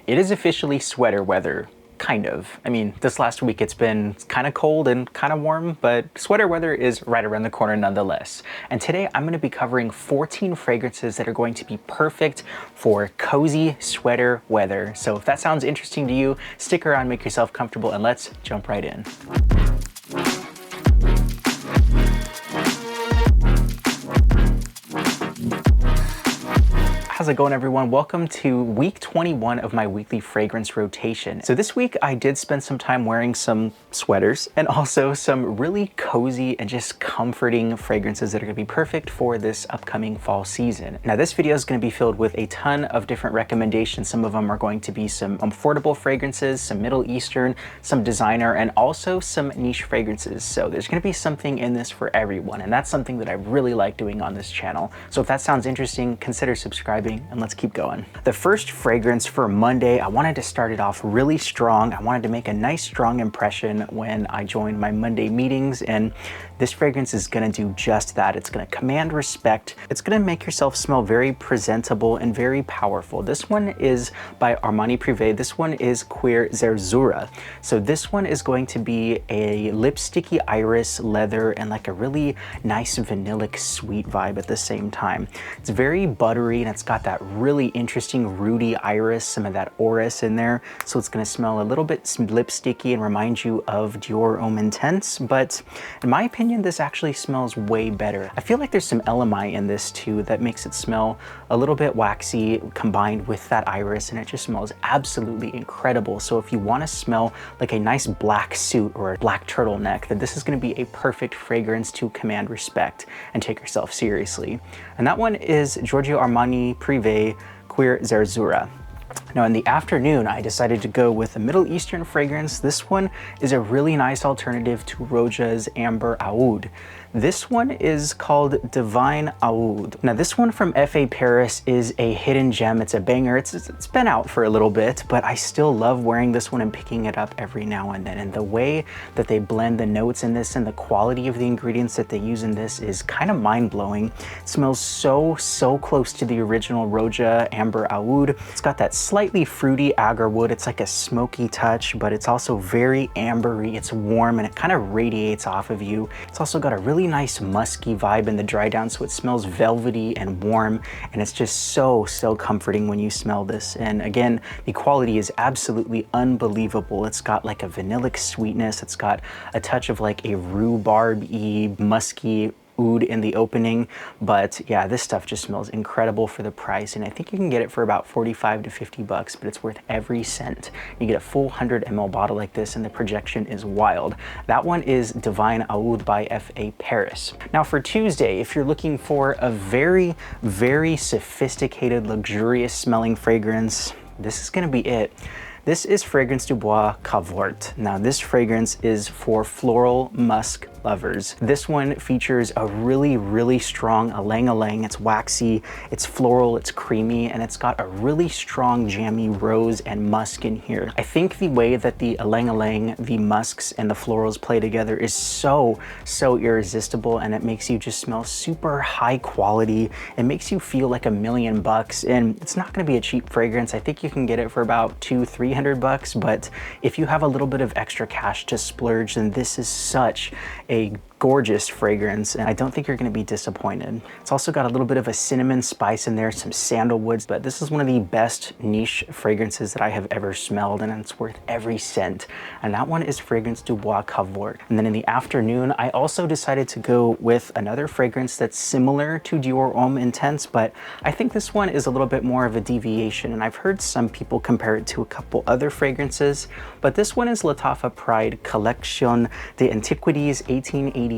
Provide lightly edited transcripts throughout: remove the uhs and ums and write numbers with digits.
It is officially sweater weather. Kind of. I mean, this last week it's been kind of cold and kind of warm, but sweater weather is right around the corner nonetheless. And today I'm going to be covering 14 fragrances that are going to be perfect for cozy sweater weather. So if that sounds interesting to you, stick around, make yourself comfortable, and let's jump right in. How's it going, everyone? Welcome to week 21 of my weekly fragrance rotation. So this week I did spend some time wearing some sweaters and also some really cozy and just comforting fragrances that are going to be perfect for this upcoming fall season. Now this video is going to be filled with a ton of different recommendations. Some of them are going to be some affordable fragrances, some Middle Eastern, some designer, and also some niche fragrances. So there's going to be something in this for everyone, and that's something that I really like doing on this channel. So if that sounds interesting, consider subscribing and let's keep going. The first fragrance for Monday, I wanted to start it off really strong. I wanted to make a nice strong impression when I joined my Monday meetings, and this fragrance is gonna do just that. It's gonna command respect. It's gonna make yourself smell very presentable and very powerful. This one is by Armani Privé. This one is Cuir Zerzura. So this one is going to be a lipsticky iris leather and like a really nice vanillic sweet vibe at the same time. It's very buttery and it's got that really interesting rooty iris, some of that orris in there. So it's gonna smell a little bit lipsticky and remind you of Dior Homme Intense, but in my opinion, this actually smells way better. I feel like there's some LMI in this too that makes it smell a little bit waxy combined with that iris, and it just smells absolutely incredible. So if you want to smell like a nice black suit or a black turtleneck, then this is going to be a perfect fragrance to command respect and take yourself seriously. And that one is Giorgio Armani Privé Cuir Zerzura. Now in the afternoon, I decided to go with a Middle Eastern fragrance. This one is a really nice alternative to Roja's Amber Aoud. This one is called Divin Aoud. Now this one from F.A. Paris is a hidden gem. It's a banger. It's been out for a little bit, but I still love wearing this one and picking it up every now and then. And the way that they blend the notes in this and the quality of the ingredients that they use in this is kind of mind-blowing. It smells so close to the original Roja Amber Aoud. It's got that slightly fruity agarwood. It's like a smoky touch, but it's also very ambery. It's warm and it kind of radiates off of you. It's also got a really nice musky vibe in the dry down, so it smells velvety and warm, and it's just so comforting when you smell this. And again, the quality is absolutely unbelievable. It's got like a vanillic sweetness. It's got a touch of like a rhubarb-y, musky oud in the opening, but yeah, this stuff just smells incredible for the price, and I think you can get it for about 45 to 50 bucks, but it's worth every cent. You get a full 100 ml bottle like this, and the projection is wild. That one is Divin Aoud by F.A. Paris. Now for Tuesday, if you're looking for a very sophisticated, luxurious smelling fragrance, this is gonna be it. This is Fragrance du Bois Cavort. Now this fragrance is for floral musk lovers. This one features a really strong ylang-ylang. It's waxy, it's floral, it's creamy, and it's got a really strong jammy rose and musk in here. I think the way that the ylang-ylang, the musks, and the florals play together is so irresistible, and it makes you just smell super high quality. It makes you feel like $1,000,000, and it's not gonna be a cheap fragrance. I think you can get it for about $200-300 bucks, but if you have a little bit of extra cash to splurge, then this is such a gorgeous fragrance, and I don't think you're going to be disappointed. It's also got a little bit of a cinnamon spice in there, some sandalwoods, but this is one of the best niche fragrances that I have ever smelled, and it's worth every cent. And that one is Fragrance du Bois Cavort. And then in the afternoon, I also decided to go with another fragrance that's similar to Dior Homme Intense, but I think this one is a little bit more of a deviation, and I've heard some people compare it to a couple other fragrances, but this one is Lattafa Pride Collection des Antiquités 1886.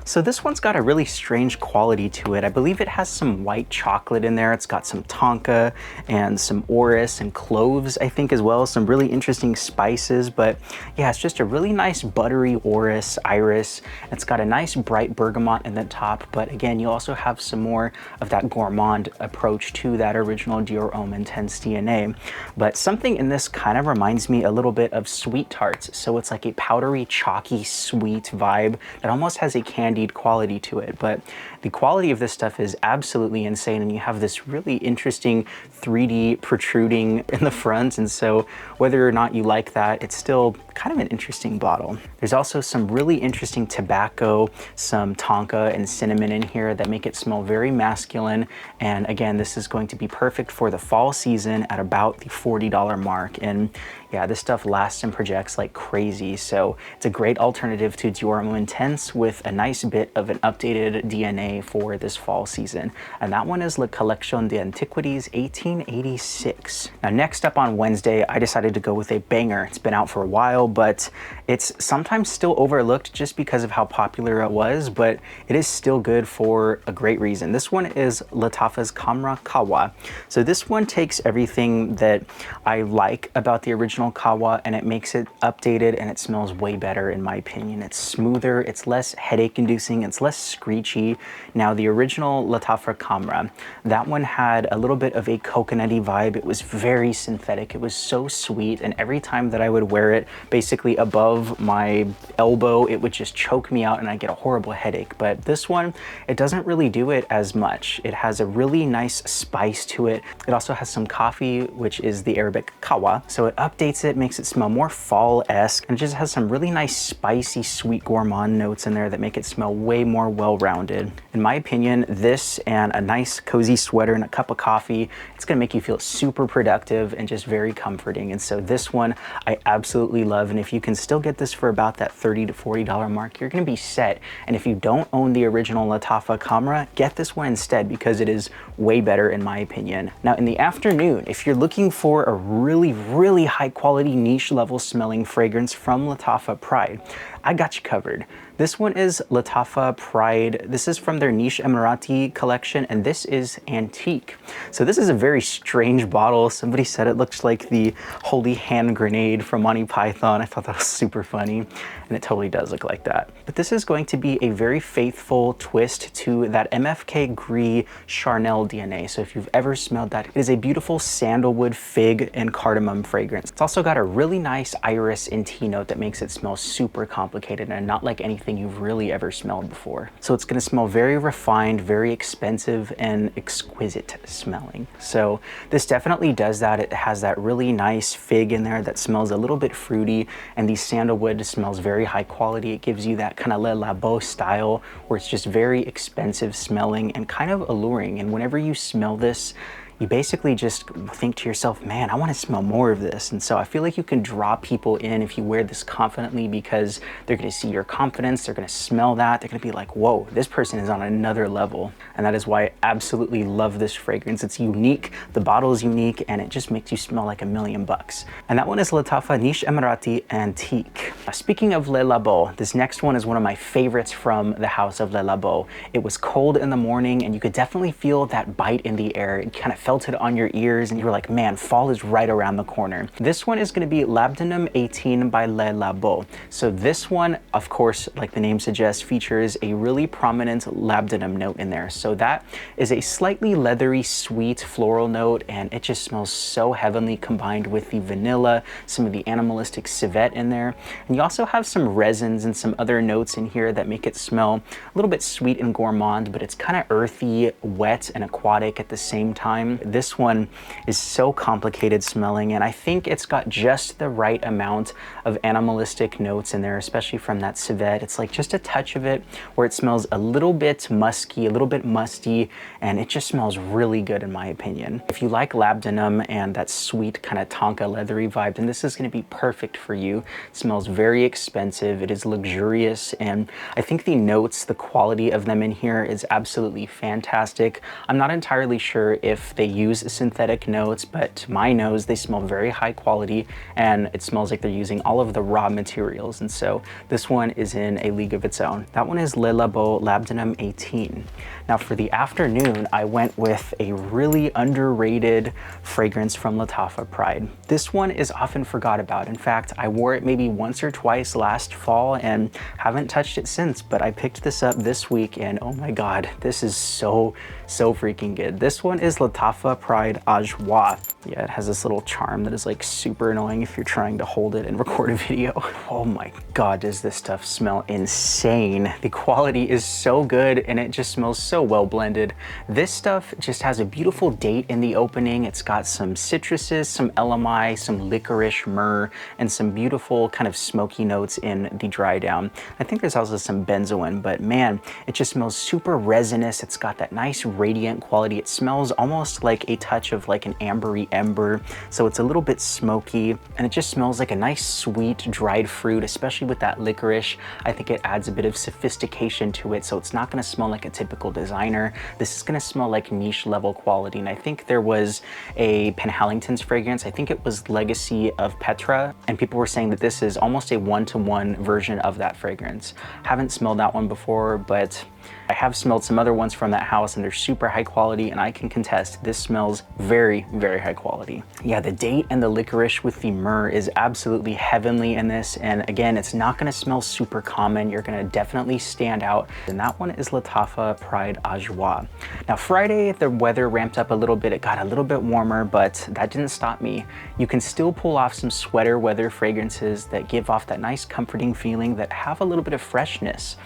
So this one's got a really strange quality to it. I believe it has some white chocolate in there. It's got some tonka and some orris and cloves, I think, as well. Some really interesting spices, but yeah, it's just a really nice buttery orris, iris. It's got a nice bright bergamot in the top, but again, you also have some more of that gourmand approach to that original Dior Homme Intense DNA. But something in this kind of reminds me a little bit of sweet tarts. So it's like a powdery, chalky, sweet vibe that almost has a candied quality to it. But the quality of this stuff is absolutely insane, and you have this really interesting 3D protruding in the front, and so whether or not you like that, it's still kind of an interesting bottle. There's also some really interesting tobacco, some tonka and cinnamon in here that make it smell very masculine, and again, this is going to be perfect for the fall season at about the $40 mark. And yeah, this stuff lasts and projects like crazy, so it's a great alternative to Dior Homme Intense with a nice bit of an updated DNA for this fall season. And that one is La Collection d'Antiquités 1886. Now, next up on Wednesday, I decided to go with a banger. It's been out for a while, but it's sometimes still overlooked just because of how popular it was, but it is still good for a great reason. This one is Lattafa's Khamrah Qahwa. So this one takes everything that I like about the original Qahwa and it makes it updated, and it smells way better in my opinion. It's smoother, it's less headache inducing, it's less screechy. Now the original Lattafa Khamrah, that one had a little bit of a coconutty vibe. It was very synthetic, it was so sweet, and every time that I would wear it basically above my elbow, it would just choke me out and I get a horrible headache. But this one, it doesn't really do it as much. It has a really nice spice to it. It also has some coffee, which is the Arabic Qahwa, so it updates it, makes it smell more fall-esque, and it just has some really nice spicy sweet gourmand notes in there that make it smell way more well-rounded. In my opinion, this and a nice cozy sweater and a cup of coffee, it's gonna make you feel super productive and just very comforting. And so this one I absolutely love, and if you can still get this for about that $30 to $40 mark, you're gonna be set. And if you don't own the original Lattafa Khamrah, get this one instead because it is way better in my opinion. Now in the afternoon, if you're looking for a really high quality niche level smelling fragrance from Lattafa Pride, I got you covered. This one is Lattafa Pride. This is from their niche Emarati collection, and this is antique. So this is a very strange bottle. Somebody said it looks like the holy hand grenade from Monty Python. I thought that was super funny, and it totally does look like that. But this is going to be a very faithful twist to that MFK Gris Charnel DNA. So if you've ever smelled that, it is a beautiful sandalwood, fig, and cardamom fragrance. It's also got a really nice iris and tea note that makes it smell super complicated and not like anything you've really ever smelled before. So it's gonna smell very refined, very expensive, and exquisite smelling. So this definitely does that. It has that really nice fig in there that smells a little bit fruity, and the sandalwood smells very high quality. It gives you that kind of Le Labo style where it's just very expensive smelling and kind of alluring. And whenever you smell this, you basically just think to yourself, man, I want to smell more of this. And so I feel like you can draw people in if you wear this confidently, because they're going to see your confidence, they're going to smell that, they're going to be like, whoa, this person is on another level. And that is why I absolutely love this fragrance. It's unique, the bottle is unique, and it just makes you smell like $1,000,000. And that one is Lattafa Niche Emarati Antique. Now, speaking of Le Labo, this next one is one of my favorites from the house of Le Labo. It was cold in the morning, and you could definitely feel that bite in the air. It kind of felt it on your ears, and you were like, man, fall is right around the corner. This one is going to be Labdanum 18 by Le Labo. So this one, of course, like the name suggests, features a really prominent labdanum note in there. So that is a slightly leathery, sweet floral note, and it just smells so heavenly combined with the vanilla, some of the animalistic civet in there. And you also have some resins and some other notes in here that make it smell a little bit sweet and gourmand, but it's kind of earthy, wet, and aquatic at the same time. This one is so complicated smelling, and I think it's got just the right amount of animalistic notes in there, especially from that civet. It's like just a touch of it where it smells a little bit musky, a little bit musty, and it just smells really good in my opinion. If you like labdanum and that sweet kind of tonka leathery vibe, then this is going to be perfect for you. It smells very expensive, it is luxurious, and I think the notes, the quality of them in here is absolutely fantastic. I'm not entirely sure if they use synthetic notes, but to my nose, they smell very high quality, and it smells like they're using all of the raw materials. And so this one is in a league of its own. That one is Le Labo Labdanum 18. Now for the afternoon, I went with a really underrated fragrance from Lattafa Pride. This one is often forgot about. In fact, I wore it maybe once or twice last fall and haven't touched it since, but I picked this up this week, and oh my God, this is so freaking good. This one is Lattafa Pride Ajwaa. Yeah, it has this little charm that is like super annoying if you're trying to hold it and record a video. Oh my God, does this stuff smell insane. The quality is so good and it just smells so well blended. This stuff just has a beautiful date in the opening. It's got some citruses, some LMI, some licorice, myrrh, and some beautiful kind of smoky notes in the dry down. I think there's also some benzoin, but man, it just smells super resinous. It's got that nice radiant quality. It smells almost like a touch of like an ambery ember, so it's a little bit smoky, and it just smells like a nice sweet dried fruit, especially with that licorice. I think it adds a bit of sophistication to it, so it's not going to smell like a typical designer. This is going to smell like niche level quality. And I think there was a Penhallington's fragrance, I think it was Legacy of Petra, and people were saying that this is almost a one-to-one version of that fragrance. Haven't smelled that one before, but I have smelled some other ones from that house and they're super high quality, and I can contest this smells very, very high quality. Yeah, the date and the licorice with the myrrh is absolutely heavenly in this, and again, it's not going to smell super common. You're going to definitely stand out, and that one is Lattafa Pride Ajwaa. Now Friday, the weather ramped up a little bit. It got a little bit warmer, but that didn't stop me. You can still pull off some sweater weather fragrances that give off that nice comforting feeling that have a little bit of freshness.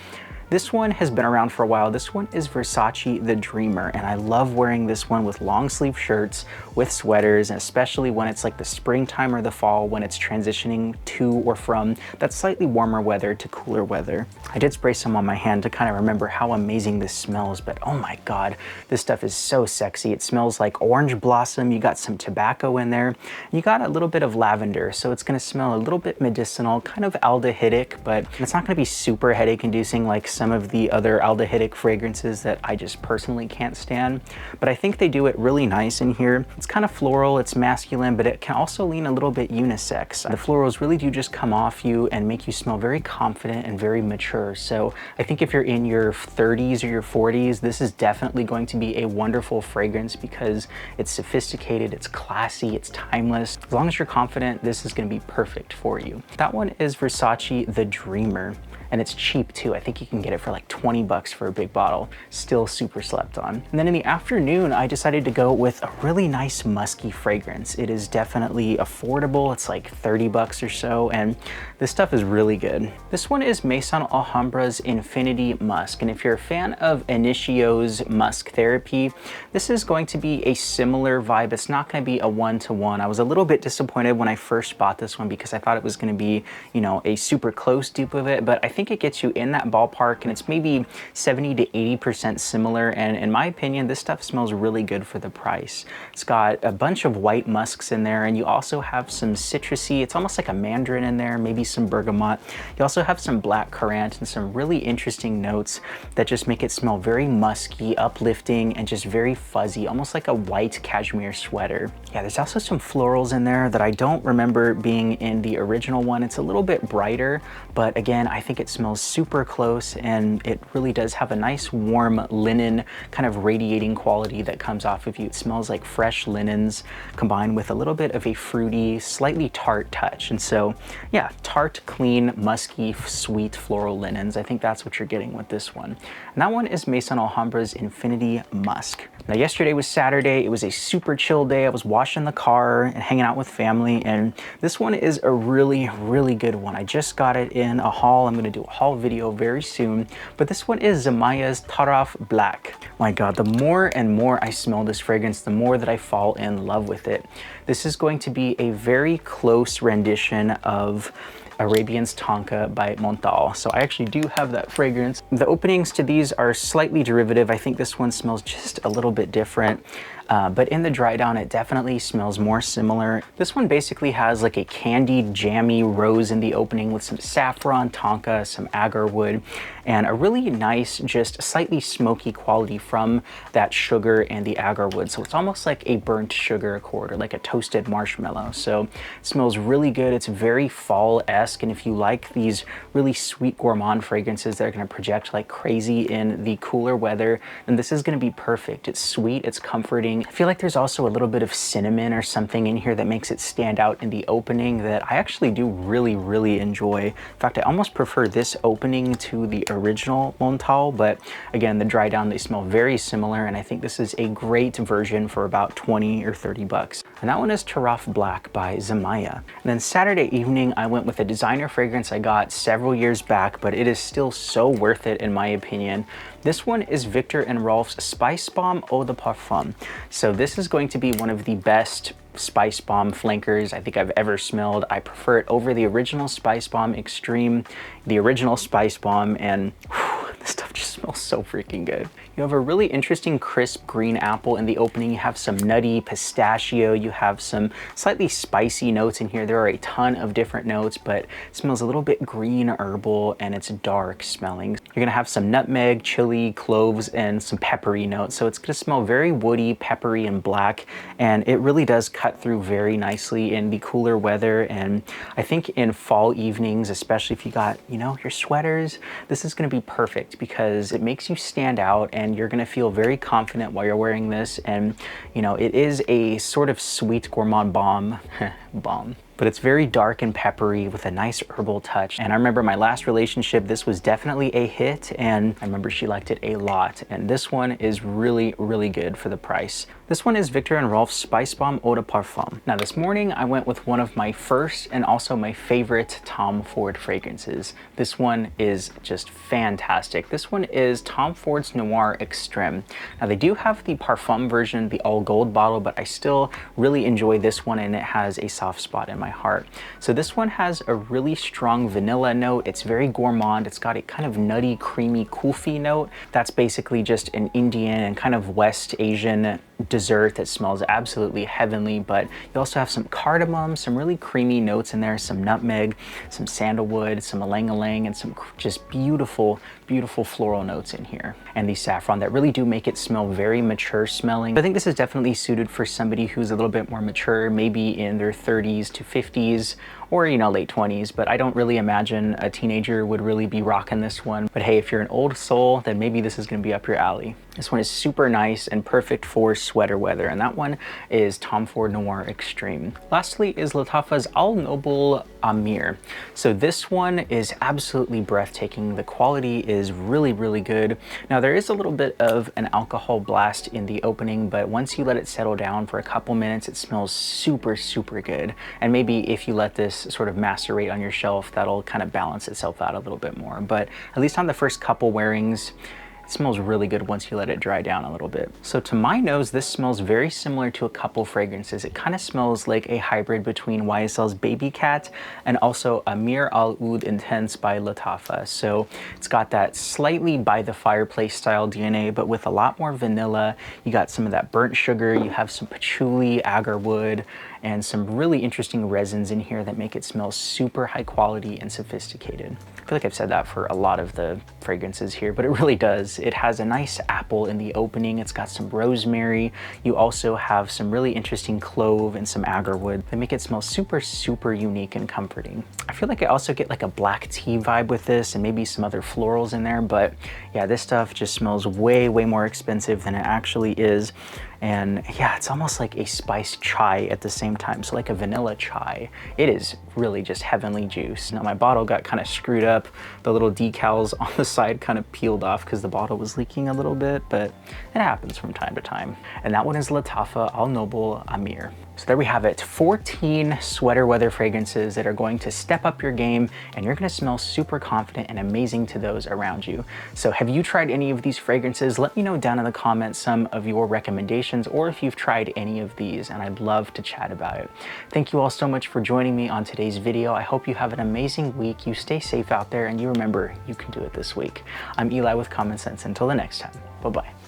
This one has been around for a while. This one is Versace The Dreamer, and I love wearing this one with long sleeve shirts, with sweaters, and especially when it's like the springtime or the fall, when it's transitioning to or from that slightly warmer weather to cooler weather. I did spray some on my hand to kind of remember how amazing this smells, but oh my God, this stuff is so sexy. It smells like orange blossom. You got some tobacco in there. You got a little bit of lavender, so it's gonna smell a little bit medicinal, kind of aldehydic, but it's not gonna be super headache inducing like some of the other aldehydic fragrances that I just personally can't stand. But I think they do it really nice in here. It's kind of floral, it's masculine, but it can also lean a little bit unisex. The florals really do just come off you and make you smell very confident and very mature. So I think if you're in your 30s or your 40s, this is definitely going to be a wonderful fragrance because it's sophisticated, it's classy, it's timeless. As long as you're confident, this is going to be perfect for you. That one is Versace The Dreamer. And it's cheap too. I think you can get it for like 20 bucks for a big bottle. Still super slept on. And then in the afternoon, I decided to go with a really nice musky fragrance. It is definitely affordable. It's like 30 bucks or so, and this stuff is really good. This one is Maison Alhambra's Infiniti Musk. And if you're a fan of Initio's Musk Therapy, this is going to be a similar vibe. It's not gonna be a one-to-one. I was a little bit disappointed when I first bought this one because I thought it was gonna be, you know, a super close dupe of it, but I think it gets you in that ballpark, and it's maybe 70 to 80% similar, and in my opinion, this stuff smells really good for the price. It's got a bunch of white musks in there, and you also have some citrusy, it's almost like a mandarin in there, maybe some bergamot. You also have some black currant and some really interesting notes that just make it smell very musky, uplifting, and just very fuzzy, almost like a white cashmere sweater. Yeah, there's also some florals in there that I don't remember being in the original one. It's a little bit brighter, but again, I think it smells super close, and it really does have a nice warm linen kind of radiating quality that comes off of you. It smells like fresh linens combined with a little bit of a fruity, slightly tart touch. And so yeah, tart, clean, musky, sweet floral linens. I think that's what you're getting with this one. And that one is Maison Alhambra's Infiniti Musk. Now yesterday was Saturday. It was a super chill day. I was washing the car and hanging out with family, and this one is a really, really good one. I just got it in a haul. I'm gonna do a haul video very soon, but this one is Zimaya's Taraf Black. My God, the more and more I smell this fragrance, the more that I fall in love with it. This is going to be a very close rendition of Arabian's Tonka by Montal. So I actually do have that fragrance. The openings to these are slightly derivative. I think this one smells just a little bit different. But in the dry down, it definitely smells more similar. This one basically has like a candied, jammy rose in the opening with some saffron, tonka, some agar wood, and a really nice, just slightly smoky quality from that sugar and the agar wood. So it's almost like a burnt sugar accord or like a toasted marshmallow. So it smells really good. It's very fall-esque. And if you like these really sweet gourmand fragrances that are going to project like crazy in the cooler weather, then this is going to be perfect. It's sweet, it's comforting. I feel like there's also a little bit of cinnamon or something in here that makes it stand out in the opening that I actually do really, really enjoy. In fact, I almost prefer this opening to the original Montal, but again, the dry down, they smell very similar, and I think this is a great version for about 20 or 30 bucks. And that one is Taraf Black by Zimaya. And then Saturday evening, I went with a designer fragrance I got several years back, but it is still so worth it in my opinion. This one is Viktor and Rolf's Spicebomb Eau de Parfum. So this is going to be one of the best Spicebomb flankers I think I've ever smelled. I prefer it over the original Spicebomb Extreme, the original Spicebomb, and whew, this stuff just smells so freaking good. You have a really interesting crisp green apple in the opening. You have some nutty pistachio. You have some slightly spicy notes in here. There are a ton of different notes, but it smells a little bit green herbal and it's dark smelling. You're gonna have some nutmeg, chili, cloves, and some peppery notes. So it's gonna smell very woody, peppery, and black. And it really does cut through very nicely in the cooler weather. And I think in fall evenings, especially if you got, you know, your sweaters, this is gonna be perfect because it makes you stand out and you're gonna feel very confident while you're wearing this. And you know, it is a sort of sweet gourmand bomb, but it's very dark and peppery with a nice herbal touch. And I remember my last relationship, this was definitely a hit, and I remember she liked it a lot. And this one is really, really good for the price. This one is Viktor and Rolf's Spicebomb Eau de Parfum. Now this morning I went with one of my first and also my favorite Tom Ford fragrances. This one is just fantastic. This one is Tom Ford's Noir Extreme. Now they do have the Parfum version, the all gold bottle, but I still really enjoy this one and it has a soft spot in my heart. So this one has a really strong vanilla note. It's very gourmand. It's got a kind of nutty, creamy kulfi note. That's basically just an Indian and kind of West Asian dessert that smells absolutely heavenly, but you also have some cardamom, some really creamy notes in there, some nutmeg, some sandalwood, some ylang-ylang, and some just beautiful, beautiful floral notes in here. And the saffron that really do make it smell very mature smelling. I think this is definitely suited for somebody who's a little bit more mature, maybe in their 30s to 50s, or you know, late 20s, but I don't really imagine a teenager would really be rocking this one. But hey, if you're an old soul, then maybe this is gonna be up your alley. This one is super nice and perfect for sweater weather, and that one is Tom Ford Noir Extreme. Lastly is Lattafa's Al Noble Ameer. So this one is absolutely breathtaking. The quality is really, really good. Now there is a little bit of an alcohol blast in the opening, but once you let it settle down for a couple minutes, it smells super, super good. And maybe if you let this sort of macerate on your shelf, that'll kind of balance itself out a little bit more. But at least on the first couple wearings, it smells really good once you let it dry down a little bit. So to my nose, this smells very similar to a couple fragrances. It kind of smells like a hybrid between YSL's Baby Cat and also Ameer Aoud Intense by Lattafa. So it's got that slightly by the fireplace style DNA, but with a lot more vanilla. You got some of that burnt sugar, you have some patchouli, agarwood, and some really interesting resins in here that make it smell super high quality and sophisticated. I feel like I've said that for a lot of the fragrances here, but it really does. It has a nice apple in the opening. It's got some rosemary. You also have some really interesting clove and some agarwood that make it smell super, super unique and comforting. I feel like I also get like a black tea vibe with this and maybe some other florals in there, but yeah, this stuff just smells way, way more expensive than it actually is. And yeah, it's almost like a spiced chai at the same time. So like a vanilla chai. It is really just heavenly juice. Now my bottle got kind of screwed up. The little decals on the side kind of peeled off because the bottle was leaking a little bit, but it happens from time to time. And that one is Lattafa Al Noble Ameer. So there we have it, 14 sweater weather fragrances that are going to step up your game and you're gonna smell super confident and amazing to those around you. So have you tried any of these fragrances? Let me know down in the comments some of your recommendations or if you've tried any of these, and I'd love to chat about it. Thank you all so much for joining me on today's video. I hope you have an amazing week. You stay safe out there and you remember you can do it this week. I'm Eli with Common Sense. Until the next time, bye-bye.